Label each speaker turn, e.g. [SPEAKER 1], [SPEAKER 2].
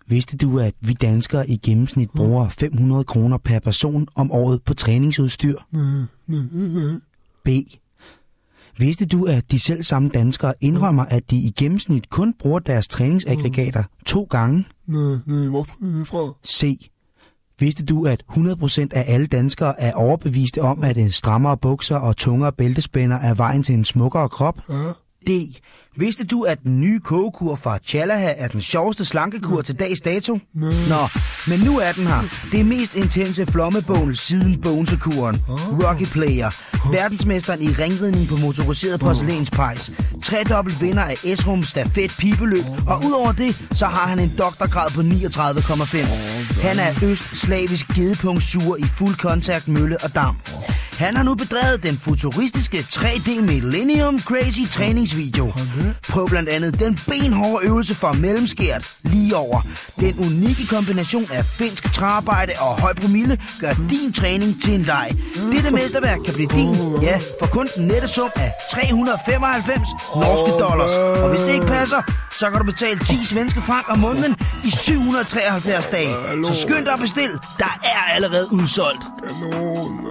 [SPEAKER 1] Vidste du, at vi danskere i gennemsnit bruger 500 kroner per person om året på træningsudstyr? B. Vidste du, at de selv samme danskere indrømmer, at de i gennemsnit kun bruger deres træningsaggregater 2 gange?
[SPEAKER 2] Nej, hvor skal det fra?
[SPEAKER 1] C. Vidste du, at 100% af alle danskere er overbeviste om, at en strammere bukser og tungere bæltespænder er vejen til en smukkere krop?
[SPEAKER 2] Ja.
[SPEAKER 1] D. Vidste du, at den nye kogekur fra Chalaha er den sjoveste slankekur til dags dato? Nå, men nu er den her. Det er mest intense flommebål siden Bonesekuren. Rocky Player. Verdensmesteren i ringridning på motoriseret porcelænspejs. 3-dobbelt vinder af Esrum stafet pibeløb. Og udover det, så har han en doktorgrad på 39,5. Han er østslavisk gedepunktssuger i fuld kontakt, mølle og dam. Han har nu bedrevet den futuristiske 3D Millennium Crazy træningsvideo. Prøv blandt andet den benhårde øvelse for mellemskært lige over. Den unikke kombination af finsk træarbejde og høj promille gør din træning til en leg. Dette mesterværk kan blive din, ja, for kun den nette sum af 395 norske dollars. Og hvis det ikke passer, så kan du betale 10 svenske frank om måneden i 773 dage. Så skynd dig at bestille, der er allerede udsolgt.
[SPEAKER 2] Kanon.